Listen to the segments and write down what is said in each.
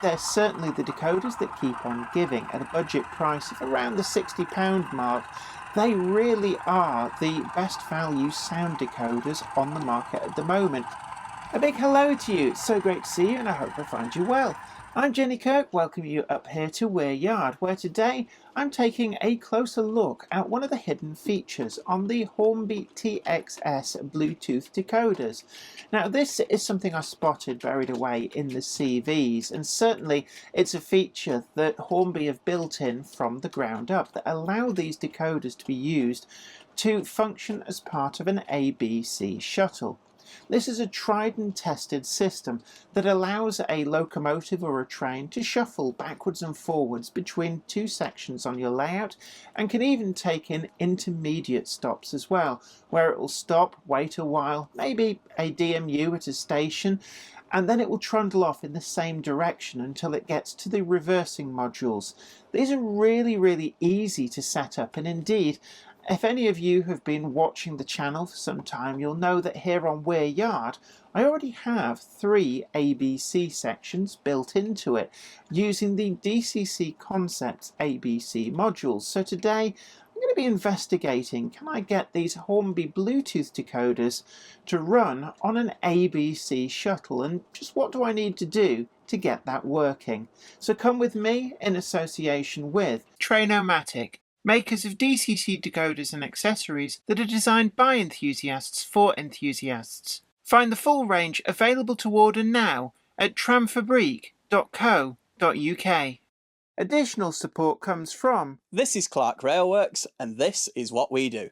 They're certainly the decoders that keep on giving at a budget price of around the £60 mark. They really are the best value sound decoders on the market at the moment. A big hello to you, it's so great to see you and I hope I find you well. I'm Jenny Kirk, welcoming you up here to Weir Yard, where today I'm taking a closer look at one of the hidden features on the Hornby TXS Bluetooth decoders. Now this is something I spotted buried away in the CVs, and certainly it's a feature that Hornby have built in from the ground up that allow these decoders to be used to function as part of an ABC shuttle. This is a tried and tested system that allows a locomotive or a train to shuffle backwards and forwards between two sections on your layout, and can even take in intermediate stops as well, where it will stop, wait a while, maybe a DMU at a station, and then it will trundle off in the same direction until it gets to the reversing modules. These are really easy to set up, and indeed, if any of you have been watching the channel for some time, you'll know that here on Weir Yard I already have 3 ABC sections built into it using the DCC Concepts ABC modules. So today I'm going to be investigating, can I get these Hornby Bluetooth decoders to run on an ABC shuttle, and just what do I need to do to get that working? So come with me in association with Trainomatic, makers of DCC decoders and accessories that are designed by enthusiasts for enthusiasts. Find the full range available to order now at tramfabrique.co.uk. Additional support comes from... This is Clark Railworks, and this is what we do.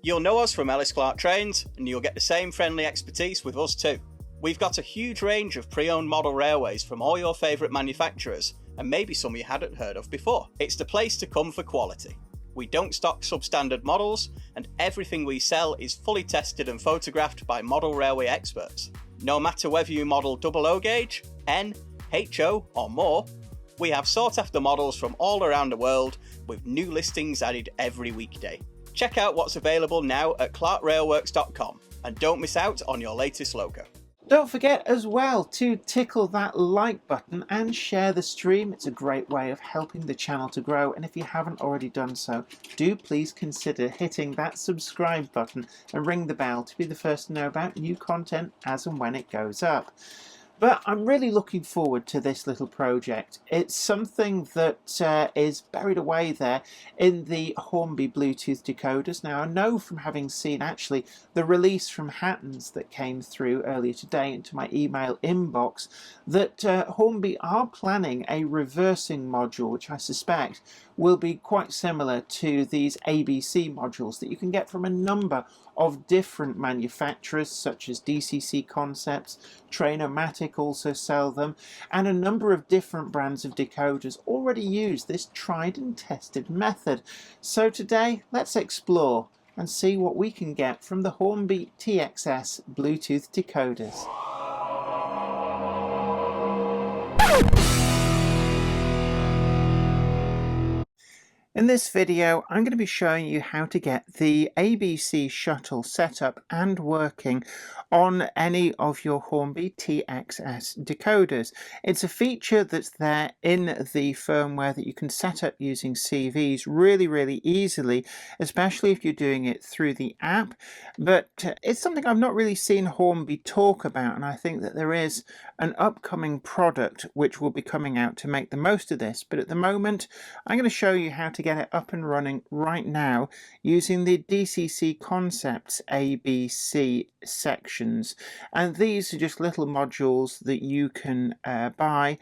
You'll know us from Ellis Clark Trains, and you'll get the same friendly expertise with us too. We've got a huge range of pre-owned model railways from all your favourite manufacturers, and maybe some you hadn't heard of before. It's the place to come for quality. We don't stock substandard models, and everything we sell is fully tested and photographed by model railway experts. No matter whether you model double O gauge, N, HO or more, we have sought after models from all around the world with new listings added every weekday. Check out what's available now at clarkrailworks.com, and don't miss out on your latest logo. Don't forget as well to tickle that like button and share the stream. It's a great way of helping the channel to grow, and if you haven't already done so, do please consider hitting that subscribe button and ring the bell to be the first to know about new content as and when it goes up. But I'm really looking forward to this little project. It's something that is buried away there in the Hornby Bluetooth decoders. Now I know from having seen actually the release from Hattons that came through earlier today into my email inbox that Hornby are planning a reversing module, which I suspect will be quite similar to these ABC modules that you can get from a number of different manufacturers such as DCC Concepts, Trainomatic also sell them, and a number of different brands of decoders already use this tried and tested method. So today let's explore and see what we can get from the Hornby TXS Bluetooth decoders. In this video, I'm going to be showing you how to get the ABC Shuttle set up and working on any of your Hornby TXS decoders. It's a feature that's there in the firmware that you can set up using CVs really easily, especially if you're doing it through the app. But it's something I've not really seen Hornby talk about, and I think that there is an upcoming product which will be coming out to make the most of this. But at the moment, I'm going to show you how to get it up and running right now using the DCC Concepts ABC sections, and these are just little modules that you can buy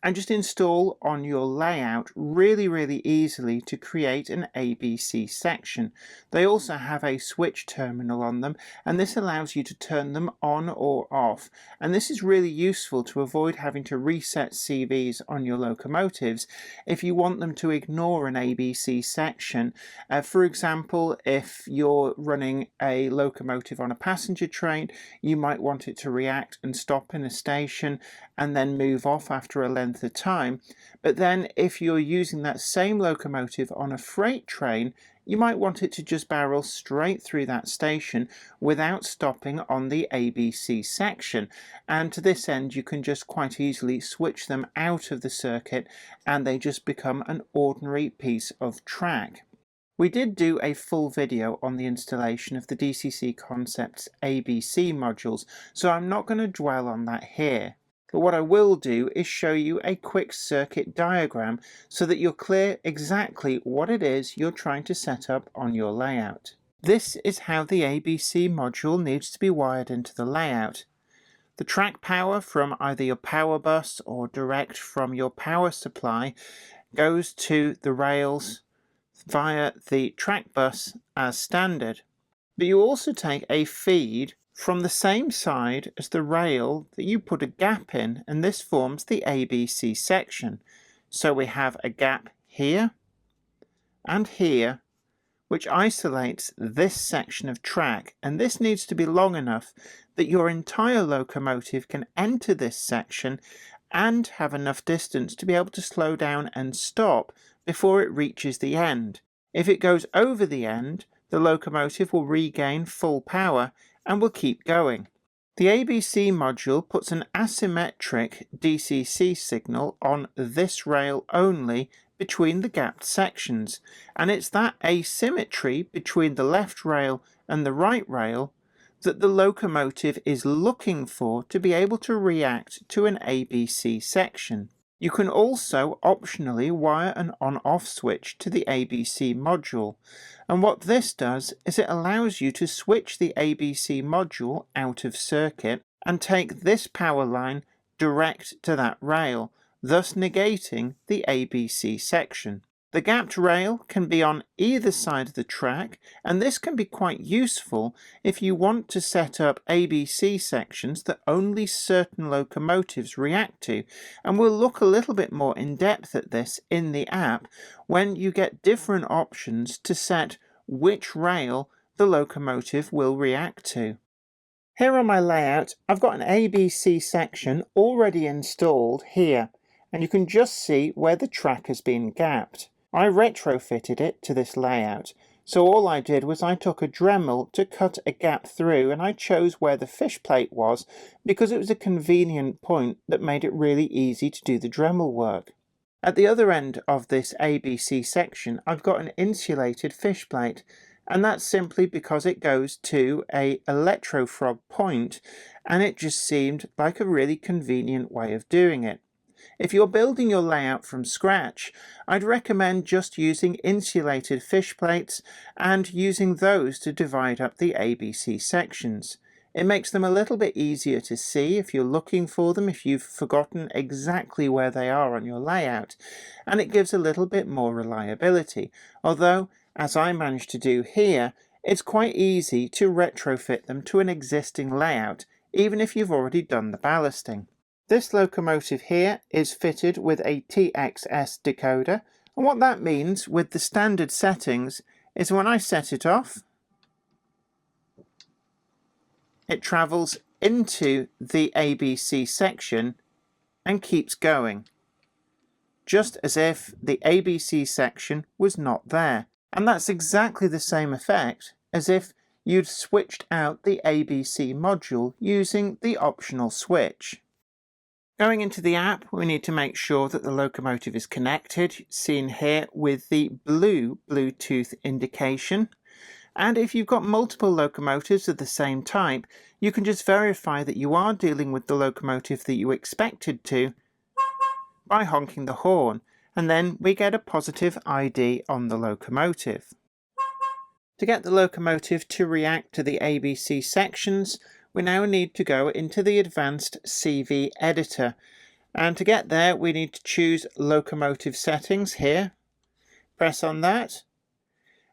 and just install on your layout really easily to create an ABC section. They also have a switch terminal on them, and this allows you to turn them on or off, and this is really useful to avoid having to reset CVs on your locomotives if you want them to ignore an ABC section. For example, if you're running a locomotive on a passenger train, you might want it to react and stop in a station and then move off after a length of time. But then if you're using that same locomotive on a freight train, you might want it to just barrel straight through that station without stopping on the ABC section, and to this end you can just quite easily switch them out of the circuit and they just become an ordinary piece of track. We did do a full video on the installation of the DCC Concepts ABC modules, so I'm not going to dwell on that here. But what I will do is show you a quick circuit diagram so that you're clear exactly what it is you're trying to set up on your layout. This is how the ABC module needs to be wired into the layout. The track power from either your power bus or direct from your power supply goes to the rails via the track bus as standard. But you also take a feed from the same side as the rail that you put a gap in, and this forms the ABC section. So we have a gap here and here, which isolates this section of track, and this needs to be long enough that your entire locomotive can enter this section and have enough distance to be able to slow down and stop before it reaches the end. If it goes over the end, the locomotive will regain full power and will keep going. The ABC module puts an asymmetric DCC signal on this rail only between the gapped sections, and it's that asymmetry between the left rail and the right rail that the locomotive is looking for to be able to react to an ABC section. You can also optionally wire an on-off switch to the ABC module, and what this does is it allows you to switch the ABC module out of circuit and take this power line direct to that rail, thus negating the ABC section. The gapped rail can be on either side of the track, and this can be quite useful if you want to set up ABC sections that only certain locomotives react to, and we'll look a little bit more in depth at this in the app when you get different options to set which rail the locomotive will react to. Here on my layout, I've got an ABC section already installed here, and you can just see where the track has been gapped. I retrofitted it to this layout, so all I did was I took a Dremel to cut a gap through, and I chose where the fish plate was because it was a convenient point that made it really easy to do the Dremel work. At the other end of this ABC section I've got an insulated fish plate, and that's simply because it goes to a electrofrog point, and it just seemed like a really convenient way of doing it. If you're building your layout from scratch, I'd recommend just using insulated fish plates and using those to divide up the ABC sections. It makes them a little bit easier to see if you're looking for them, if you've forgotten exactly where they are on your layout, and it gives a little bit more reliability, although, as I managed to do here, it's quite easy to retrofit them to an existing layout, even if you've already done the ballasting. This locomotive here is fitted with a TXS decoder, and what that means with the standard settings is when I set it off, it travels into the ABC section and keeps going, just as if the ABC section was not there. And that's exactly the same effect as if you'd switched out the ABC module using the optional switch. Going into the app, we need to make sure that the locomotive is connected, seen here with the blue Bluetooth indication. And if you've got multiple locomotives of the same type, you can just verify that you are dealing with the locomotive that you expected to by honking the horn, and then we get a positive ID on the locomotive. To get the locomotive to react to the ABC sections, we now need to go into the advanced CV editor, and to get there we need to choose locomotive settings here, press on that,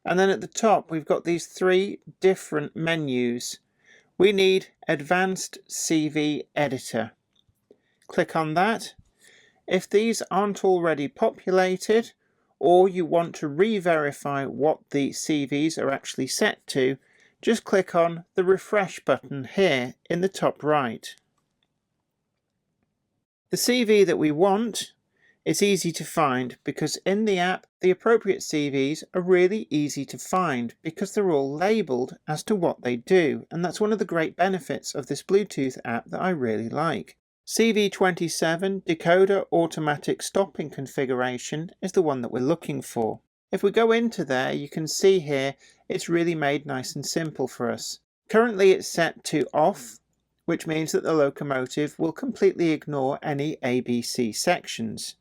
and then at the top we've got these three different menus. We need advanced CV editor. Click on that. If these aren't already populated, or you want to re-verify what the CVs are actually set to, just click on the refresh button here in the top right. The CV that we want It's easy to find because in the app the appropriate CVs are really easy to find because they're all labelled as to what they do, and that's one of the great benefits of this Bluetooth app that I really like. CV27 Decoder Automatic Stopping configuration is the one that we're looking for. If we go into there, you can see here it's really made nice and simple for us. Currently it's set to off, which means that the locomotive will completely ignore any ABC sections.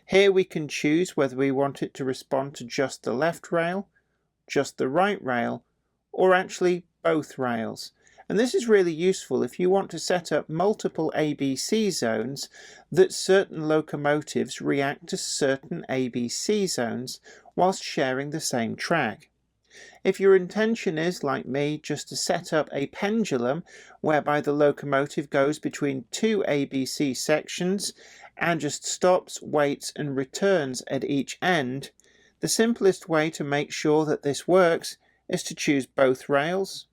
Here we can choose whether we want it to respond to just the left rail, just the right rail, or actually both rails. And this is really useful if you want to set up multiple ABC zones that certain locomotives react to certain ABC zones whilst sharing the same track. If your intention is, like me, just to set up a pendulum whereby the locomotive goes between two ABC sections and just stops, waits and returns at each end, the simplest way to make sure that this works is to choose both rails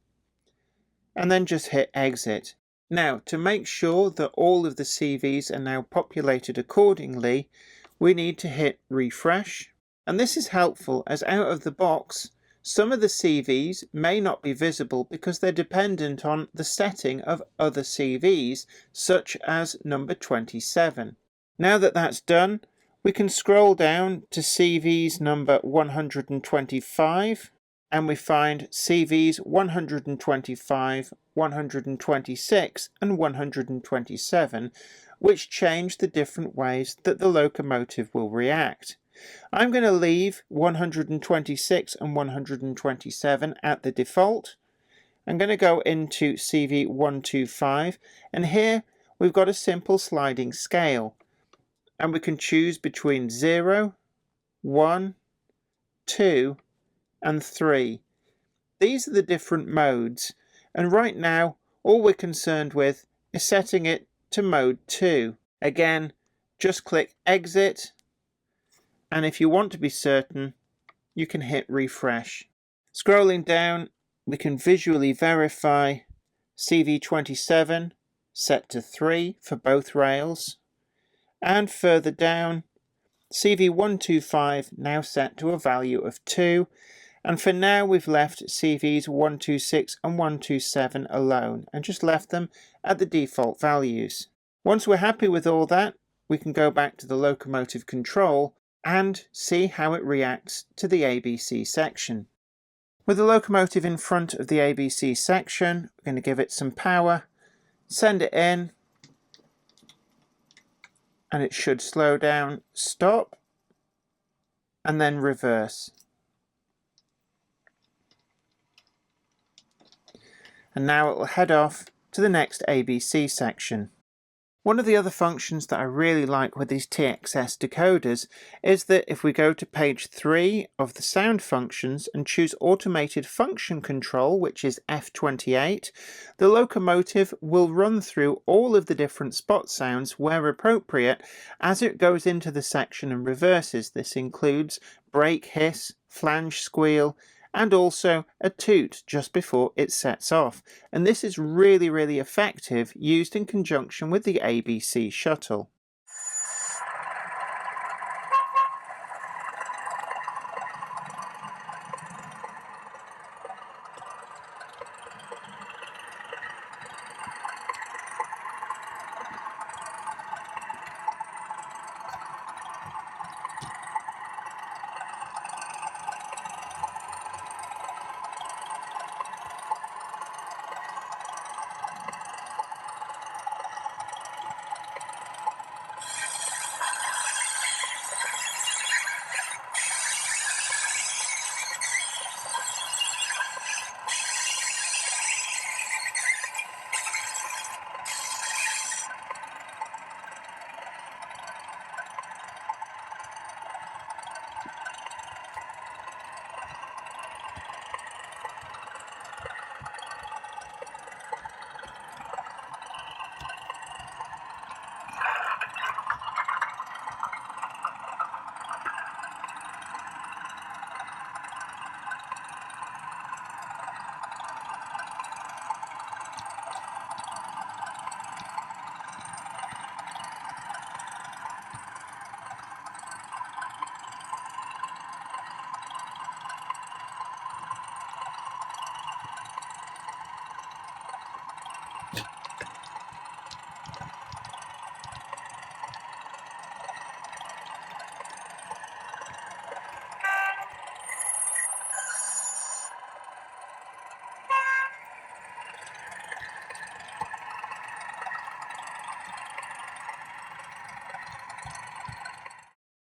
and then just hit exit. Now, to make sure that all of the CVs are now populated accordingly, we need to hit refresh. And this is helpful as out of the box, some of the CVs may not be visible because they're dependent on the setting of other CVs, such as number 27. Now that that's done, we can scroll down to CVs number 125 and we find CVs 125, 126 and 127, which change the different ways that the locomotive will react. I'm going to leave 126 and 127 at the default. I'm going to go into CV 125 and here we've got a simple sliding scale and we can choose between 0, 1, 2 and 3. These are the different modes, and right now all we're concerned with is setting it to mode 2. Again, just click exit, and if you want to be certain, you can hit refresh. Scrolling down, we can visually verify CV27 set to 3 for both rails, and further down, CV125 now set to a value of 2, and for now we've left CVs 126 and 127 alone and just left them at the default values. Once we're happy with all that, we can go back to the locomotive control and see how it reacts to the ABC section. With the locomotive in front of the ABC section, we're going to give it some power, send it in, and it should slow down, stop, and then reverse. And now it will head off to the next ABC section. One of the other functions that I really like with these TXS decoders is that if we go to page 3 of the sound functions and choose automated function control, which is F28, the locomotive will run through all of the different spot sounds where appropriate as it goes into the section and reverses. This includes brake hiss, flange squeal, and also a toot just before it sets off. And this is really, really effective used in conjunction with the ABC Shuttle.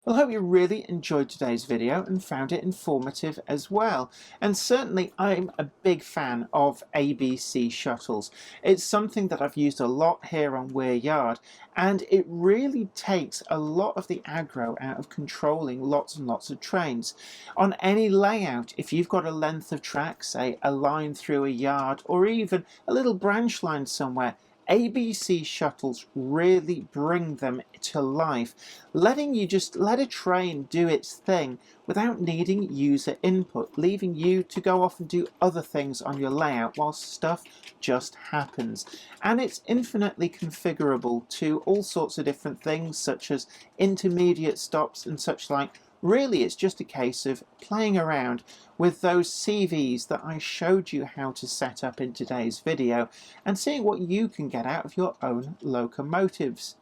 Well, I hope you really enjoyed today's video and found it informative as well. And certainly I'm a big fan of ABC shuttles. It's something that I've used a lot here on Weir Yard, and it really takes a lot of the aggro out of controlling lots and lots of trains. On any layout, if you've got a length of track, say a line through a yard or even a little branch line somewhere, ABC shuttles really bring them to life, letting you just let a train do its thing without needing user input, leaving you to go off and do other things on your layout while stuff just happens. And it's infinitely configurable to all sorts of different things, such as intermediate stops and such like. Really, it's just a case of playing around with those CVs that I showed you how to set up in today's video and seeing what you can get out of your own locomotives.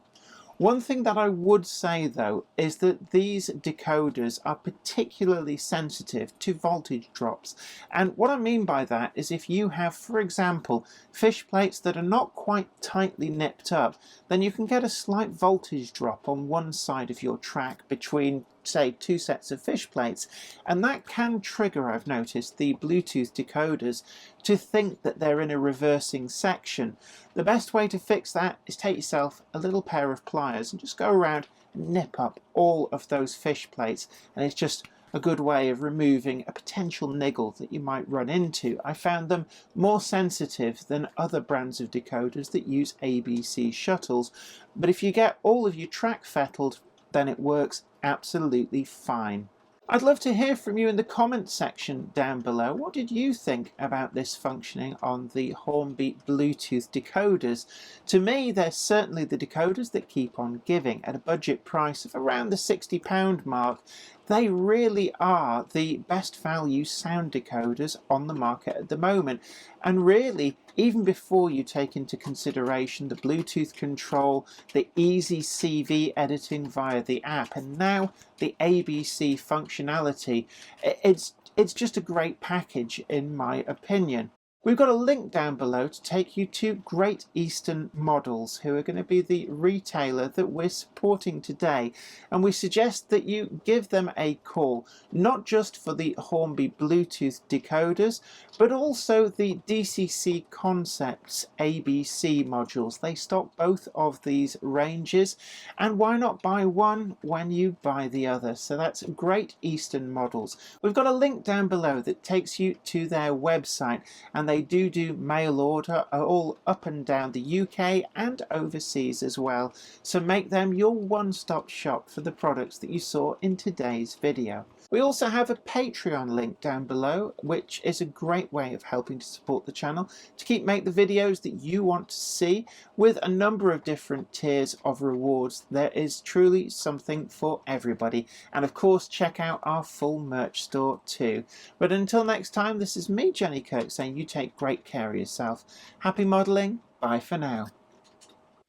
One thing that I would say though is that these decoders are particularly sensitive to voltage drops, and what I mean by that is if you have, for example, fish plates that are not quite tightly nipped up, then you can get a slight voltage drop on one side of your track between, say, two sets of fish plates, and that can trigger, I've noticed, the Bluetooth decoders to think that they're in a reversing section. The best way to fix that is take yourself a little pair of pliers and just go around and nip up all of those fish plates, and it's just a good way of removing a potential niggle that you might run into. I found them more sensitive than other brands of decoders that use ABC shuttles, but if you get all of your track fettled, then it works absolutely fine. I'd love to hear from you in the comments section down below. What did you think about this functioning on the Hornby Bluetooth decoders? To me, they're certainly the decoders that keep on giving. At a budget price of around the £60 mark, they really are the best value sound decoders on the market at the moment. And really, even before you take into consideration the Bluetooth control, the easy CV editing via the app, and now the ABC functionality, it's just a great package in my opinion. We've got a link down below to take you to Great Eastern Models, who are going to be the retailer that we're supporting today, and we suggest that you give them a call, not just for the Hornby Bluetooth decoders, but also the DCC Concepts ABC modules. They stock both of these ranges, and why not buy one when you buy the other? So that's Great Eastern Models. We've got a link down below that takes you to their website, and they do mail order all up and down the UK and overseas as well, so make them your one-stop shop for the products that you saw in today's video. We also have a Patreon link down below, which is a great way of helping to support the channel to make the videos that you want to see, with a number of different tiers of rewards. There is truly something for everybody, and of course check out our full merch store too. But until next time, this is me, Jenny Kirk, saying you take great care of yourself. Happy modelling, bye for now.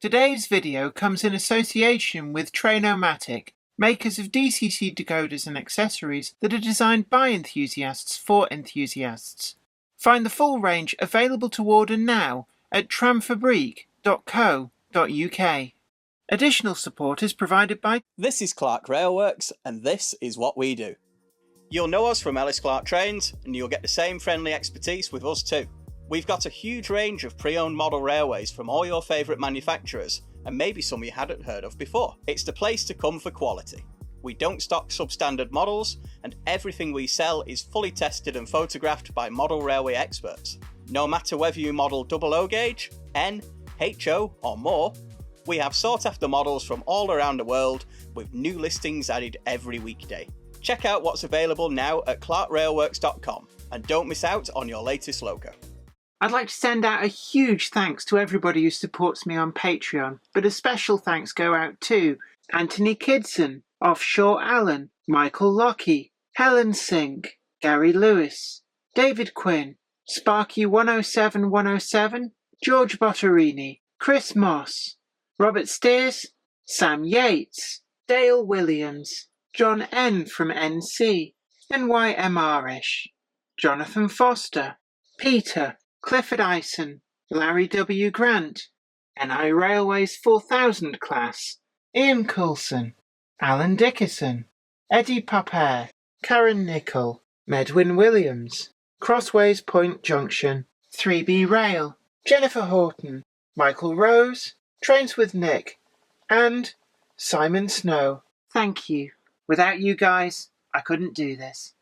Today's video comes in association with Trainomatic, makers of DCC decoders and accessories that are designed by enthusiasts for enthusiasts. Find the full range available to order now at tramfabrique.co.uk. Additional support is provided by... This is Clark Railworks, and this is what we do. You'll know us from Ellis Clark Trains, and you'll get the same friendly expertise with us too. We've got a huge range of pre-owned model railways from all your favourite manufacturers, and maybe some you hadn't heard of before. It's the place to come for quality. We don't stock substandard models, and everything we sell is fully tested and photographed by model railway experts. No matter whether you model double O gauge, N, HO or more, we have sought after models from all around the world with new listings added every weekday. Check out what's available now at clarkrailworks.com, and don't miss out on your latest logo. I'd like to send out a huge thanks to everybody who supports me on Patreon, but a special thanks go out to Anthony Kidson, Offshore Allen, Michael Lockie, Helen Sink, Gary Lewis, David Quinn, Sparky 107107, George Botterini, Chris Moss, Robert Steers, Sam Yates, Dale Williams, John N from NC, NYM Irish, Jonathan Foster, Peter, Clifford Ison, Larry W. Grant, NI Railways 4000 class, Ian Coulson, Alan Dickerson, Eddie Popper, Karen Nickel, Medwin Williams, Crossways Point Junction, 3B Rail, Jennifer Horton, Michael Rose, Trains with Nick, and Simon Snow. Thank you. Without you guys, I couldn't do this.